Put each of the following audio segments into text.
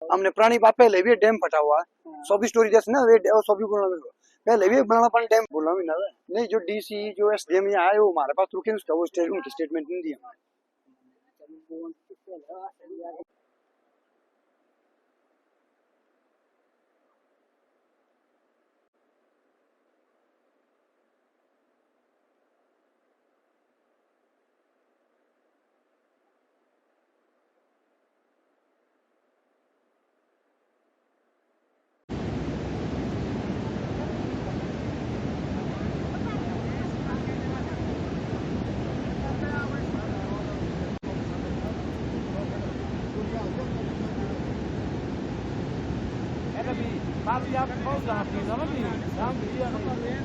हमने पुरानी बात पहले भी डैम फटा हुआ है 24 स्टोरी जैसे ना, ये 24 पहले भी बनाना पानी डैम बोला भी ना नहीं। जो डीसी जो एसडीएम यहाँ आए वो हमारे पास रुके, उसका वो उनकी स्टेटमेंट नहीं दी हमारे। Tapi आप कौन सा आपकी समझ नहीं नाम दिया नहीं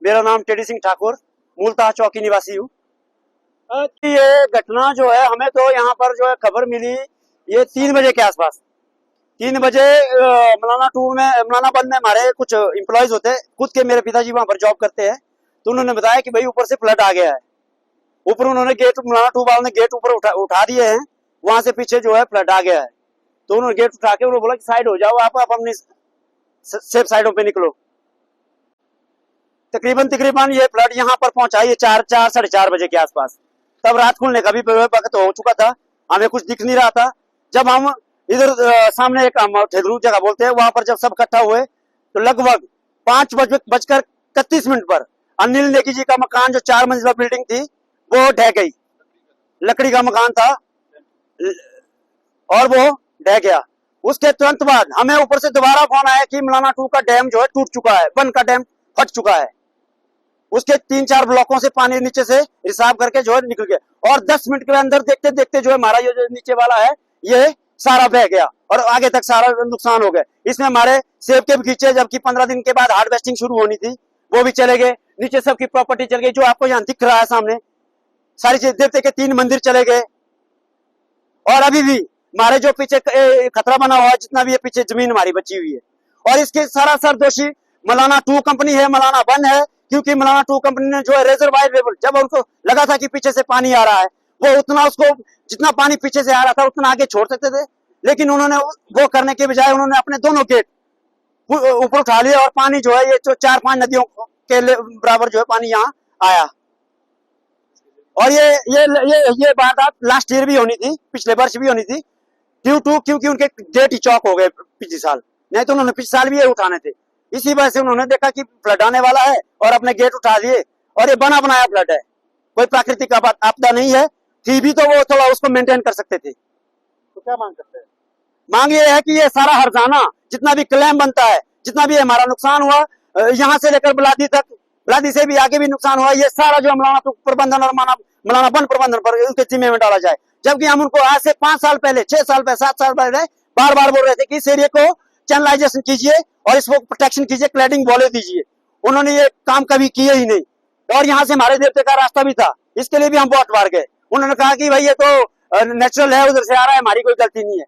मेरा नाम टेडी सिंह ठाकुर, मूलतः चौकी निवासी हूँ। ये घटना जो है हमें तो यहाँ पर जो है खबर मिली ये 3 बजे के आसपास। 3 बजे मलाना बंद में हमारे कुछ एम्प्लॉयज होते हैं, खुद के मेरे पिताजी वहां पर जॉब करते हैं, तो उन्होंने बताया कि भाई ऊपर से फ्लड आ गया है। ऊपर उन्होंने गेट मलाना 2 वालों ने गेट ऊपर उठा दिए हैं, वहां से पीछे जो है फ्लड आ गया है। तो उन्होंने गेट उठा के उन्होंने बोला कि साइड हो जाओ, आप अपनी सेफ साइडों पे निकलो। तकरीबन ये फ्लड यहाँ पर पहुंचा ये 4-4:30 बजे के आसपास। तब रात खुलने का भी वक्त हो चुका था, हमें कुछ दिख नहीं रहा था। जब हम इधर सामने एक ठेगरू जगह बोलते हैं, वहां पर जब सब इकट्ठा हुए तो लगभग 5:31 पर अनिल नेगी जी का मकान जो 4 मंजिला बिल्डिंग थी वो ढह गई। लकड़ी का मकान था और वो ढह गया। उसके तुरंत बाद हमें ऊपर से दोबारा फोन आया कि मलाना 2 का डैम जो है टूट चुका है, 1 का डैम फट चुका है। उसके 3-4 ब्लॉकों से पानी नीचे से रिसाव करके जो है निकल गया और 10 मिनट के अंदर देखते देखते जो है हमारा ये जो नीचे वाला है ये सारा बह गया और आगे तक सारा नुकसान हो गया। इसमें हमारे सेब के बगीचे जबकि 15 दिन के बाद हार्वेस्टिंग शुरू होनी थी वो भी चले गए, नीचे सबकी प्रॉपर्टी चल गई। जो आपको यहाँ दिख रहा है सामने सारी चीज देवते के 3 मंदिर चले गए और अभी भी हमारे जो पीछे खतरा बना हुआ है, जितना भी है पीछे जमीन हमारी बची हुई है। और इसके सरासर दोषी मलाना 2 कंपनी है, मलाना 1 है, क्योंकि मलाना 2 कंपनी ने जो है रिजर्वायर लेवल जब उनको लगा था कि पीछे से पानी आ रहा है वो उतना उसको जितना पानी पीछे से आ रहा था उतना आगे छोड़ सकते थे, लेकिन उन्होंने वो करने के बजाय उन्होंने अपने दोनों गेट ऊपर उठा लिया और पानी जो है ये जो 4-5 नदियों के बराबर जो है पानी यहाँ आया। और ये वारदात लास्ट ईयर भी होनी थी, पिछले वर्ष भी होनी थी, क्योंकि उनके गेट ही चौक हो गए पिछले साल, नहीं तो उन्होंने पिछले साल भी ये उठाने थे। इसी वजह से उन्होंने देखा कि फ्लड आने वाला है और अपने गेट उठा लिए, और ये बना बनाया फ्लड है, कोई प्राकृतिक आपदा नहीं है, थी भी तो वो थोड़ा उसको मेंटेन कर सकते थे। तो क्या मांग करते हैं? मांग ये है कि ये सारा हर्जाना जितना भी क्लेम बनता है, जितना भी हमारा नुकसान हुआ, यहाँ से लेकर बलादी तक, बलादी से भी आगे भी नुकसान हुआ, ये सारा जो मौलाना प्रबंधन और मौलाना वन प्रबंधन पर उनके जिम्मे में डाला जाए। जबकि हम उनको आज से 5 साल पहले, 6 साल पहले, 7 साल पहले बार बार बोल रहे थे कि इस एरिया को चैनलाइजेशन कीजिए और इसको प्रोटेक्शन कीजिए, क्लैडिंग वॉले दीजिए। उन्होंने ये काम कभी किए ही नहीं, और यहाँ से हमारे देवते का रास्ता भी था, इसके लिए भी हम बहुत बार गए। उन्होंने कहा कि भाई ये तो नेचुरल है, उधर से आ रहा है, हमारी कोई गलती नहीं है।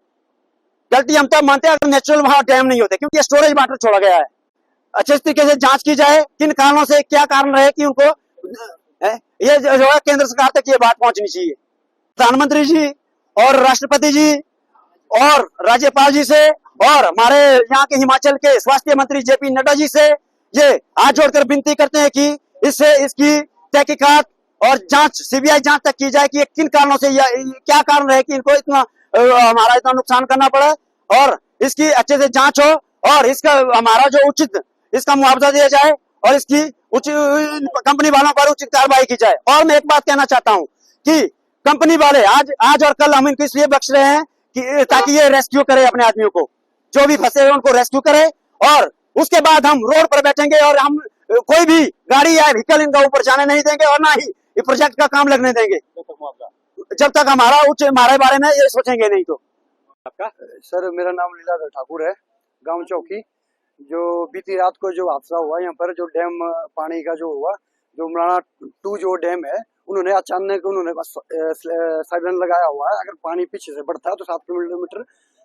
गलती हम तब मानते हैं अगर नेचुरल वहां डैम नहीं होते, क्योंकि स्टोरेज वाटर छोड़ा गया है। अच्छे तरीके से जांच की जाए, किन कारणों से, क्या कारण रहे कि उनको ये जो है केंद्र सरकार तक ये बात पहुंचनी चाहिए। प्रधानमंत्री जी और राष्ट्रपति जी और राज्यपाल जी से और हमारे यहाँ के हिमाचल के स्वास्थ्य मंत्री जेपी नड्डा जी से ये हाथ जोड़कर विनती करते हैं कि इससे इसकी तहकीकात और जांच, सीबीआई जांच तक की जाए कि ये किन कारणों से, क्या कारण रहे कि इनको इतना हमारा इतना नुकसान करना पड़ा, और इसकी अच्छे से जांच हो और इसका हमारा जो उचित इसका मुआवजा दिया जाए और इसकी कंपनी वालों पर उचित कार्रवाई की जाए। और मैं एक बात कहना चाहता हूँ कि कंपनी वाले आज और कल हम इनको इसलिए बख्श रहे हैं कि ताकि ये रेस्क्यू करे अपने आदमियों को, जो भी फंसे हुए उनको रेस्क्यू करे, और उसके बाद हम रोड पर बैठेंगे और हम कोई भी गाड़ी या व्हीकल इनका ऊपर जाने नहीं देंगे और ना ही ये प्रोजेक्ट का काम लगने देंगे जब तक हमारे बारे में ये सोचेंगे नहीं। तो आपका? सर मेरा नाम लीलाधर ठाकुर है, गांव चौकी। जो बीती रात को जो हादसा हुआ यहाँ पर, जो डैम पानी का जो हुआ, जो मलाना 2 जो डैम है, उन्होंने अचानक साइरन लगाया हुआ है। अगर पानी पीछे से बढ़ता है तो 7 किलोमीटर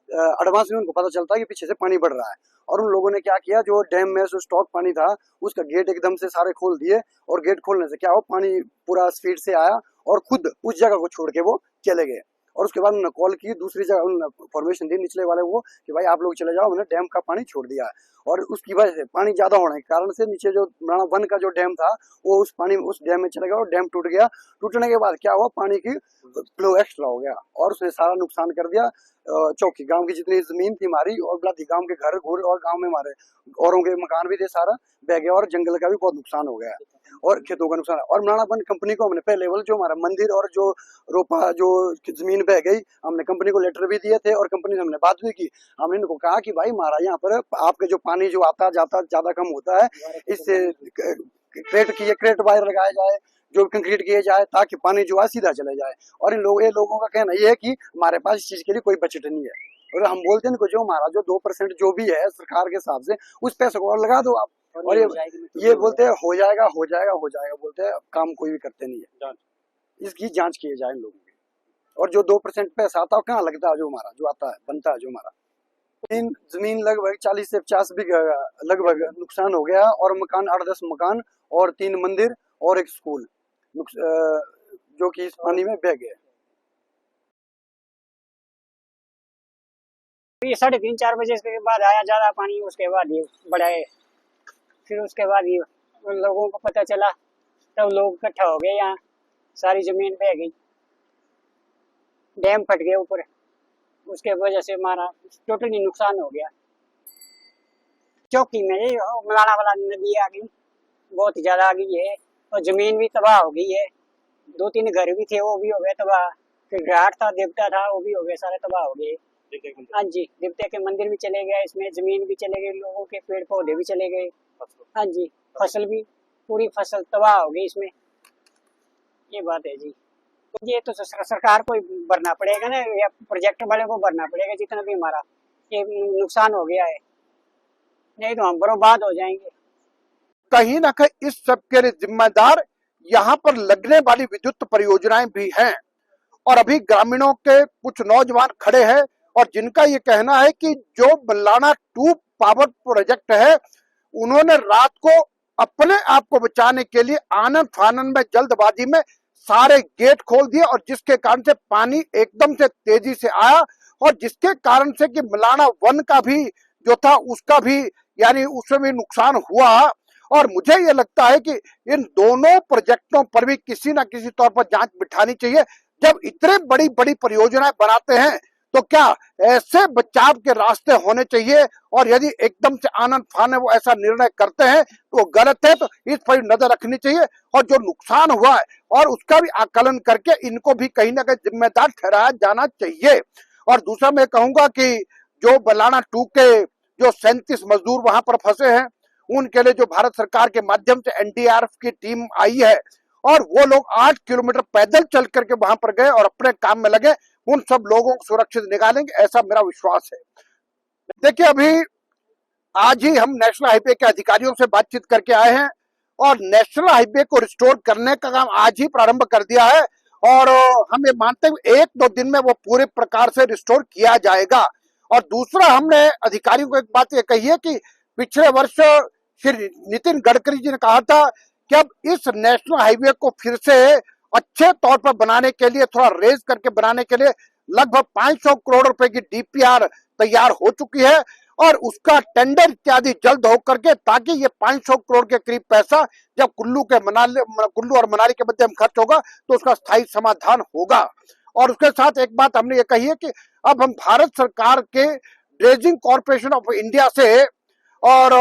एडवांस में उनको पता चलता है कि पीछे से पानी बढ़ रहा है। और उन लोगों ने क्या किया, जो डैम में जो स्टॉक पानी था उसका गेट एकदम से सारे खोल दिए, और गेट खोलने से क्या हो, पानी पूरा स्पीड से आया और खुद उस जगह को छोड़ के वो चले गए। और उसके बाद उन्होंने कॉल की दूसरी जगह, उन्होंने फॉर्मेशन दी निचले वाले को कि भाई आप लोग चले जाओ, उन्होंने डैम का पानी छोड़ दिया है। और उसकी वजह से पानी ज्यादा होने के कारण से नीचे जो मलाना 1 का जो डैम था वो उस डैम में चला गया और डैम टूट गया। टूटने के बाद क्या हुआ, पानी की फ्लो एक्स्ट्रा हो गया और उसने सारा नुकसान कर दिया। चौकी गांव की जितनी जमीन थी हमारी और बलादी गांव के घर घूर और गांव में हमारे औरों के मकान भी थे, सारा बह गया और जंगल का भी बहुत नुकसान हो गया और खेतों का नुकसान। और मलाना वन कंपनी को हमने पहले लेवल जो हमारा मंदिर और जो रोपा जो जमीन बह गई, हमने कंपनी को लेटर भी दिए थे और कंपनी से हमने बात भी की। हमने इनको कहा कि भाई हमारा यहाँ पर आपके जो पानी जो आता जाता ज्यादा कम होता है, इससे क्रेट वायर लगाया जाए, जो कंक्रीट किए जाए, ताकि पानी जो है सीधा चले जाए। और ये लोगों का कहना ये है कि हमारे पास इस चीज के लिए कोई बजट नहीं है। और हम बोलते हैं जो हमारा जो 2% जो भी है सरकार के हिसाब से, उस पैसे को और लगा दो आप। और ये बोलते हैं हो जाएगा बोलते हैं, काम कोई भी करते नहीं है। इसकी जांच की जाए इन लोगों की। और जो 2% पैसा आता है कहाँ लगता है, जो हमारा जो आता है बनता है जो हमारा। जमीन लगभग 40 से 50 बीघा लगभग नुकसान हो गया, और मकान 8-10 मकान और 3 मंदिर और एक स्कूल जो कि इस पानी में बह गए। ये 3:30-4 बजे के बाद आया ज्यादा पानी, उसके बाद ये बढ़ाए, फिर उसके बाद ये उन लोगों को पता चला, तब लोग इकट्ठा हो गए, यहाँ सारी जमीन बह गई, डैम फट गए ऊपर, उसके वजह से हमारा टोटली नुकसान हो गया। चौकी में ये मलाना वाला नदी आ गई, बहुत ज्यादा आ गई है, और जमीन भी तबाह हो गई है। 2-3 घर भी थे वो भी हो गए तबाह, फिर घाट था, देवता था, वो भी हो गए, सारे तबाह हो गए। हाँ जी, देवता के मंदिर भी चले गए, इसमें जमीन भी चले गई, लोगों के पेड़ पौधे भी चले गए। हाँ जी, फसल भी, पूरी फसल तबाह हो गई इसमें, ये बात है जी। ये तो सरकार को भरना पड़ेगा ना, या प्रोजेक्ट वाले को भरना पड़ेगा जितना भी हमारा ये नुकसान हो गया है, नहीं तो हम बर्बाद हो जाएंगे। कहीं ना कहीं इस सब के लिए जिम्मेदार यहाँ पर लगने वाली विद्युत परियोजनाएं भी हैं। और अभी ग्रामीणों के कुछ नौजवान खड़े हैं और जिनका ये कहना है कि जो मलाना 2 पावर प्रोजेक्ट है, उन्होंने रात को अपने आप को बचाने के लिए आनन फानन में जल्दबाजी में सारे गेट खोल दिए, और जिसके कारण से पानी एकदम से तेजी से आया, और जिसके कारण से कि मलाना 1 का भी जो था उसका भी यानी उसमें भी नुकसान हुआ। और मुझे ये लगता है कि इन दोनों प्रोजेक्टों पर भी किसी ना किसी तौर पर जांच बिठानी चाहिए। जब इतने बड़ी बड़ी परियोजनाएं बनाते हैं तो क्या ऐसे बचाव के रास्ते होने चाहिए, और यदि एकदम से आनंद फान वो ऐसा निर्णय करते हैं तो वो गलत है। तो इस पर नजर रखनी चाहिए और जो नुकसान हुआ है और उसका भी आकलन करके इनको भी कहीं ना कहीं जिम्मेदार ठहराया जाना चाहिए। और दूसरा मैं कहूंगा कि जो बलाना 2 के जो 37 मजदूर वहां पर फंसे हैं, उनके लिए जो भारत सरकार के माध्यम से एनडीआरएफ की टीम आई है और वो लोग 8 किलोमीटर पैदल चल करके वहां पर गए और अपने काम में लगे, उन सब लोगों को सुरक्षित निकालेंगे, ऐसा मेरा विश्वास है। देखिए, अभी आज ही हम नेशनल हाईवे के अधिकारियों से बातचीत करके आए हैं और नेशनल हाईवे को रिस्टोर करने का काम आज ही प्रारंभ कर दिया है और हम ये मानते हैं 1-2 दिन में वो पूरे प्रकार से रिस्टोर किया जाएगा। और दूसरा, हमने अधिकारियों को एक बात ये कही है कि पिछले वर्ष श्री नितिन गडकरी जी ने कहा था कि अब इस नेशनल हाईवे को फिर से अच्छे तौर पर बनाने के लिए, थोड़ा रेज करके बनाने के लिए लगभग 500 करोड़ रुपए की डीपीआर तैयार हो चुकी है और उसका टेंडर इत्यादि जल्द हो करके, ताकि ये 500 करोड़ के करीब पैसा जब कुल्लू और मनाली के मध्य में खर्च होगा तो उसका स्थायी समाधान होगा। और उसके साथ एक बात हमने ये कही है कि अब हम भारत सरकार के ड्रेजिंग कॉर्पोरेशन ऑफ इंडिया से और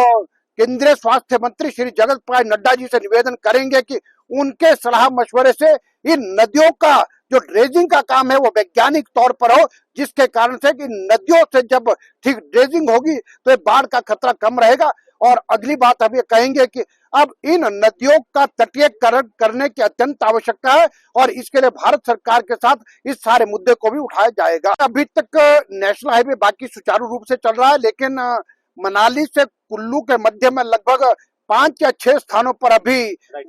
केंद्रीय स्वास्थ्य मंत्री श्री जगत प्रकाश नड्डा जी से निवेदन करेंगे कि उनके सलाह मशवरे से इन नदियों का जो ड्रेजिंग का काम है वो वैज्ञानिक तौर पर हो, जिसके कारण से कि नदियों से जब ठीक ड्रेजिंग होगी तो बाढ़ का खतरा कम रहेगा। और अगली बात हम ये कहेंगे कि अब इन नदियों का तटीयकरण करने की अत्यंत आवश्यकता है और इसके लिए भारत सरकार के साथ इस सारे मुद्दे को भी उठाया जाएगा। अभी तक नेशनल हाईवे बाकी सुचारू रूप से चल रहा है, लेकिन मनाली से कुल्लू के मध्य में लगभग 5 या 6 स्थानों पर अभी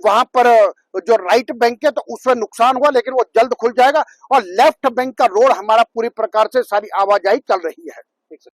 वहां पर जो राइट बैंक है तो उसमें नुकसान हुआ, लेकिन वो जल्द खुल जाएगा और लेफ्ट बैंक का रोड हमारा पूरी प्रकार से सारी आवाजाही चल रही है।